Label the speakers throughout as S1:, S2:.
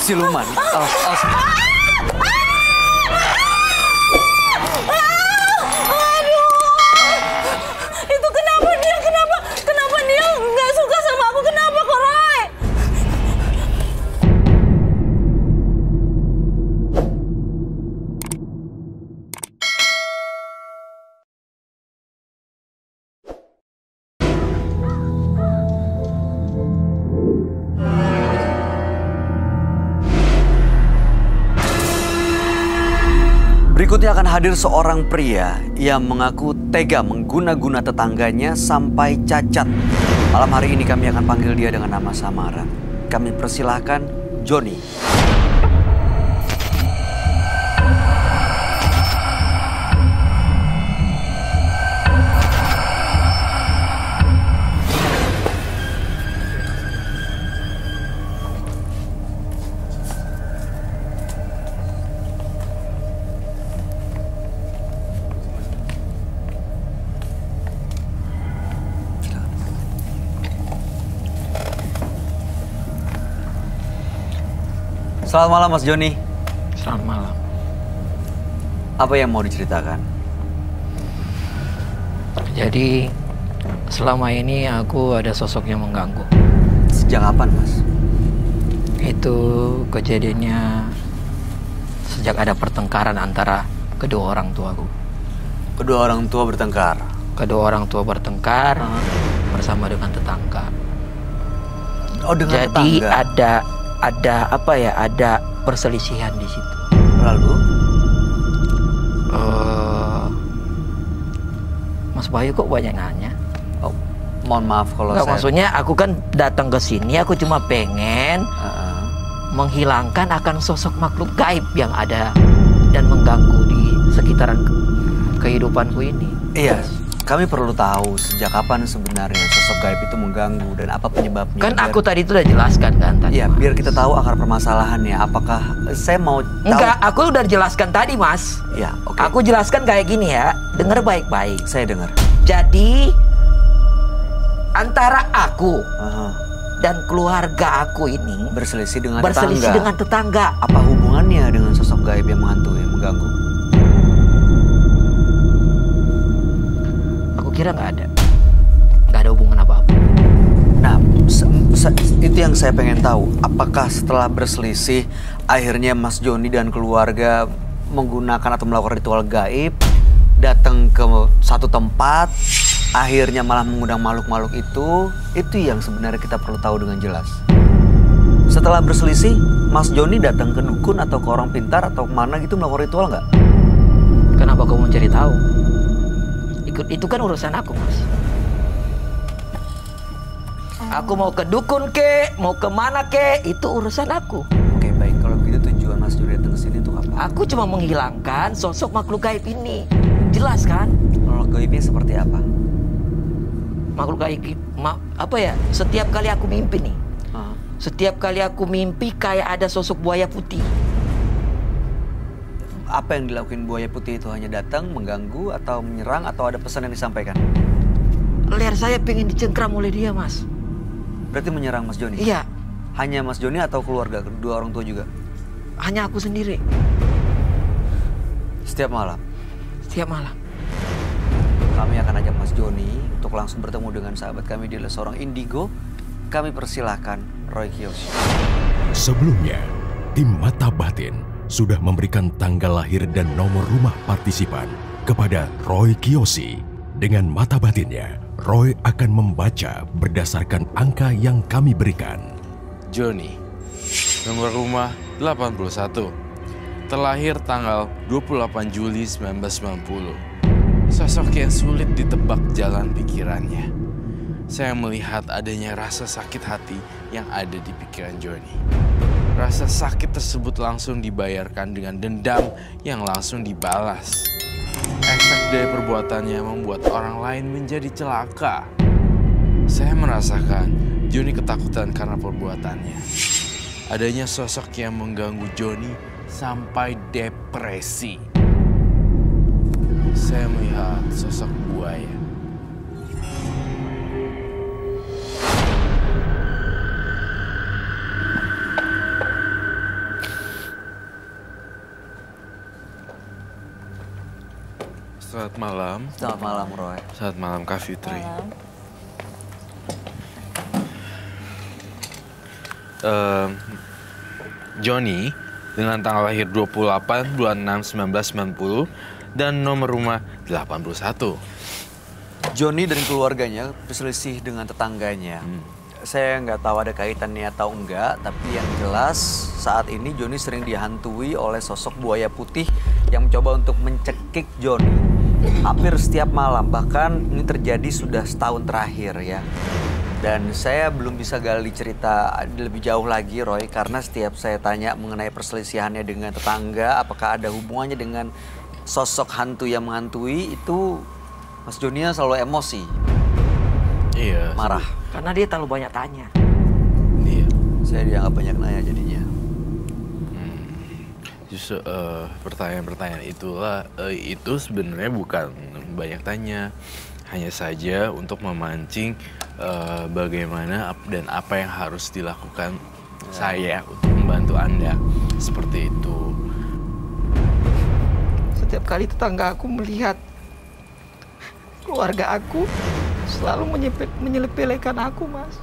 S1: Siluman.
S2: Itu kenapa dia? Kenapa dia nggak suka sama aku? Kenapa kok, Roy?
S1: Berikutnya akan hadir seorang pria yang mengaku tega mengguna-guna tetangganya sampai cacat. Malam hari ini kami akan panggil dia dengan nama samaran. Kami persilahkan Johnny. Selamat malam Mas Johnny.
S3: Selamat malam.
S1: Apa yang mau diceritakan?
S3: Jadi selama ini aku ada sosok yang mengganggu.
S1: Sejak kapan Mas?
S3: Itu kejadiannya sejak ada pertengkaran antara kedua orang tuaku.
S1: Kedua orang tua bertengkar?
S3: Kedua orang tua bertengkar bersama dengan tetangga.
S1: Oh, dengan
S3: Jadi
S1: tetangga?
S3: ada perselisihan di situ.
S1: Lalu?
S3: Mas Bayu kok banyak nanya?
S1: Oh, mohon maaf kalau
S3: Nggak,
S1: saya...
S3: maksudnya aku kan datang ke sini, aku cuma pengen menghilangkan akan sosok makhluk gaib yang ada dan mengganggu di sekitaran kehidupanku ini.
S1: Iya, kami perlu tahu sejak kapan sebenarnya sosok gaib itu mengganggu dan apa penyebabnya.
S3: Kan aku tadi itu udah jelaskan kan tadi.
S1: Iya, biar kita tahu akar permasalahannya. Apakah saya mau tahu?
S3: Enggak, aku udah jelaskan tadi, Mas.
S1: Ya, oke.
S3: Aku jelaskan kayak gini ya. Dengar baik-baik.
S1: Saya dengar.
S3: Jadi antara aku
S1: Aha.
S3: dan keluarga aku ini
S1: Berselisih dengan
S3: tetangga.
S1: Apa hubungannya dengan sosok gaib yang menghantui, yang mengganggu?
S3: Aku kira nggak ada hubungan apa-apa.
S1: Nah, itu yang saya pengen tahu. Apakah setelah berselisih, akhirnya Mas Johnny dan keluarga menggunakan atau melakukan ritual gaib, datang ke satu tempat, akhirnya malah mengundang makhluk-makhluk itu yang sebenarnya kita perlu tahu dengan jelas. Setelah berselisih, Mas Johnny datang ke dukun atau ke orang pintar atau kemana gitu melakukan ritual nggak?
S3: Kenapa kamu mencari tahu? Itu kan urusan aku, Mas. Aku mau ke dukun ke, mau kemana ke, itu urusan aku.
S1: Oke, baik. Kalau begitu tujuan Mas Johnny datang ke sini itu apa?
S3: Aku cuma menghilangkan sosok makhluk gaib ini. Jelas kan?
S1: Makhluk gaibnya seperti apa?
S3: Makhluk gaib, apa ya? Setiap kali aku mimpi nih, setiap kali aku mimpi kayak ada sosok buaya putih.
S1: Apa yang dilakukan buaya putih itu? Hanya datang, mengganggu, atau menyerang, atau ada pesan yang disampaikan?
S3: Leher saya pengen dicengkram oleh dia, Mas.
S1: Berarti menyerang Mas Johnny?
S3: Iya.
S1: Hanya Mas Johnny atau keluarga, kedua orang tua juga?
S3: Hanya aku sendiri.
S1: Setiap malam?
S3: Setiap malam.
S1: Kami akan ajak Mas Johnny untuk langsung bertemu dengan sahabat kami di seorang Indigo. Kami persilahkan Roy Kiyoshi.
S4: Sebelumnya, tim Mata Batin sudah memberikan tanggal lahir dan nomor rumah partisipan kepada Roy Kiyoshi. Dengan mata batinnya, Roy akan membaca berdasarkan angka yang kami berikan.
S5: Johnny, nomor rumah 81, terlahir tanggal 28 Juli 1990. Sosok yang sulit ditebak jalan pikirannya. Saya melihat adanya rasa sakit hati yang ada di pikiran Johnny. Rasa sakit tersebut langsung dibayarkan dengan dendam yang langsung dibalas. Efek dari perbuatannya membuat orang lain menjadi celaka. Saya merasakan Johnny ketakutan karena perbuatannya. Adanya sosok yang mengganggu Johnny sampai depresi. Saya melihat sosok buaya. Selamat malam.
S1: Selamat malam, Roy.
S5: Selamat malam, Kak Fitri.
S2: Malam.
S5: Johnny dengan tanggal lahir 28 bulan 6 1990 dan nomor rumah 81.
S1: Johnny dan keluarganya berselisih dengan tetangganya. Saya nggak tahu ada kaitannya atau enggak, tapi yang jelas saat ini Johnny sering dihantui oleh sosok buaya putih yang mencoba untuk mencekik Johnny hampir setiap malam. Bahkan ini terjadi sudah setahun terakhir ya. Dan saya belum bisa gali cerita lebih jauh lagi, Roy, karena setiap saya tanya mengenai perselisihannya dengan tetangga, apakah ada hubungannya dengan sosok hantu yang menghantui, itu Mas Johnny selalu emosi.
S5: Iya.
S1: Marah.
S3: Karena dia terlalu banyak tanya.
S5: Iya.
S1: Saya dianggap banyak nanya jadinya.
S5: Justru pertanyaan-pertanyaan itulah itu sebenarnya bukan banyak tanya, hanya saja untuk memancing bagaimana dan apa yang harus dilakukan saya untuk membantu Anda seperti itu.
S3: Setiap kali tetangga aku melihat keluarga aku, selalu menyepelekan aku, Mas.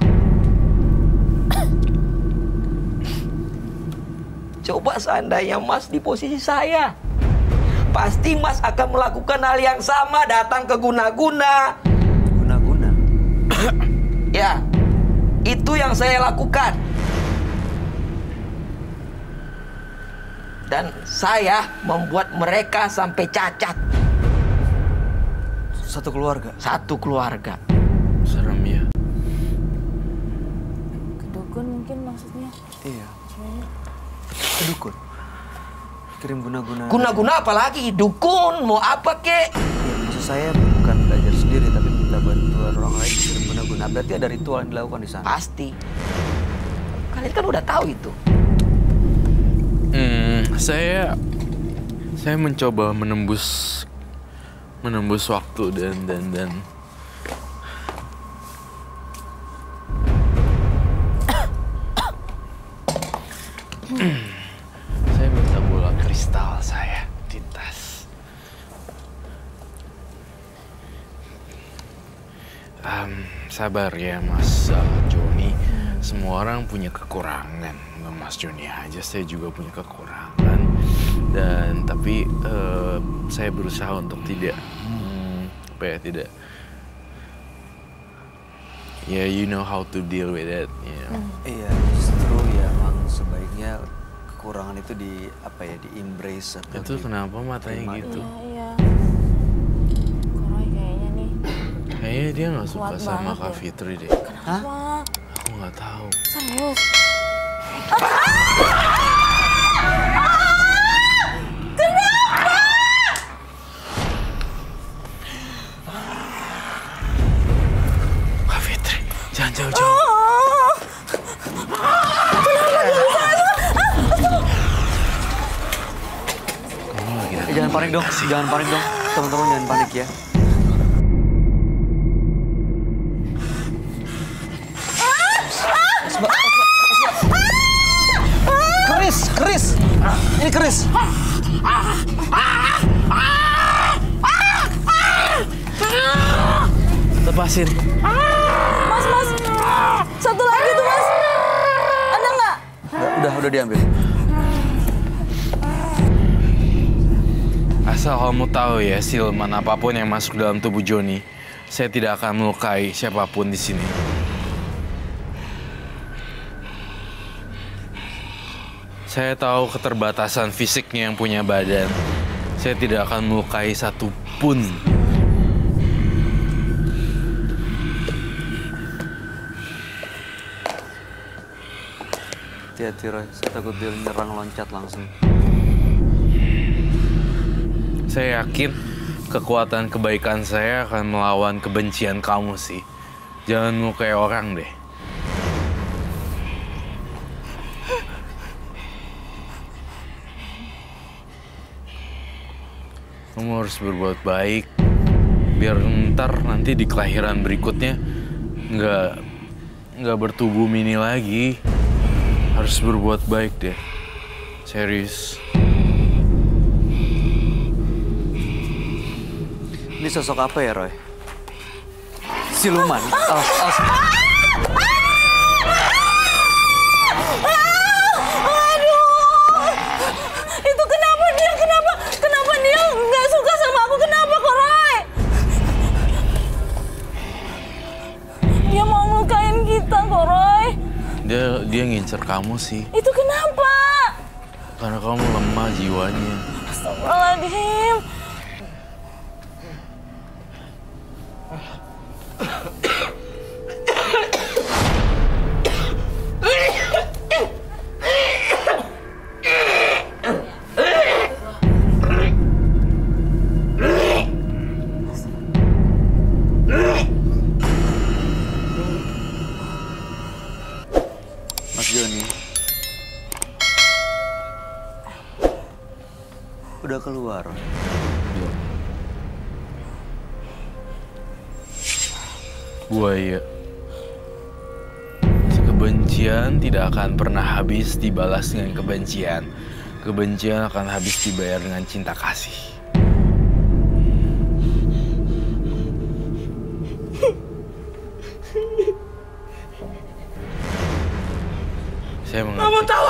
S3: Coba seandainya Mas di posisi saya, pasti Mas akan melakukan hal yang sama, datang ke guna-guna.
S1: Guna-guna?
S3: Ya, itu yang saya lakukan. Dan saya membuat mereka sampai cacat.
S1: Satu keluarga?
S3: Satu keluarga.
S5: Serem ya.
S2: Kedukun mungkin maksudnya.
S1: Iya. Kedukun? Kirim guna-guna?
S3: Guna-guna apa lagi? Dukun, mau apa kek?
S1: Ya, maksud saya bukan belajar sendiri, tapi minta bantuan orang lain kirim guna-guna. Berarti ada ritual yang dilakukan di sana?
S3: Pasti. Kalian kan udah tahu itu.
S5: Saya mencoba menembus waktu dan saya minta bola kristal saya di tas. Sabar ya Mas Johnny. Semua orang punya kekurangan. Nggak Mas Johnny aja, saya juga punya kekurangan. Dan tapi saya berusaha untuk tidak you know how to deal with it.
S1: Iya, justru ya emang sebaiknya kekurangan itu di embrace atau
S5: Itu kenapa matanya gitu?
S2: Iya. Roy kayaknya nih.
S5: Kayaknya dia nggak suka
S2: Kuat
S5: sama
S2: banget
S5: Kak
S2: ya.
S5: Fitri deh.
S2: Wah,
S5: Aku nggak tahu.
S2: serius.
S5: Kak Fitri, jangan jauh-jauh. Kamu lagi ada
S1: Jangan panik dong, jangan panik dong. Teman-teman jangan panik ya. Keris! Ini keris!
S5: Lepasin.
S2: Mas. Satu lagi tuh, Mas. Ada nggak?
S1: Udah diambil.
S5: Asal kamu tahu ya, siluman apapun yang masuk dalam tubuh Johnny, saya tidak akan melukai siapapun di sini. Saya tahu keterbatasan fisiknya yang punya badan. Saya tidak akan melukai satupun.
S1: Hati-hati, Roy. Saya takut dia nyerang loncat langsung.
S5: Saya yakin kekuatan kebaikan saya akan melawan kebencian kamu sih. Jangan melukai orang deh. Kamu harus berbuat baik, biar ntar nanti di kelahiran berikutnya nggak bertubuh mini lagi. Harus berbuat baik deh, serius.
S1: Ini sosok apa ya, Roy? Siluman.
S2: Itu kenapa dia? Kenapa dia nggak suka sama aku? Kenapa kok, Roy? Dia mau ngelukain kita kok, Roy.
S5: Dia ngincer kamu sih.
S2: Itu kenapa?
S5: Karena kamu lemah jiwanya.
S2: Astagfirullahaladzim.
S1: Mas Joni. Udah keluar.
S5: Buaya. Kebencian tidak akan pernah habis dibalas dengan kebencian. Kebencian akan habis dibayar dengan cinta kasih. Saya mengerti.
S6: Kamu tahu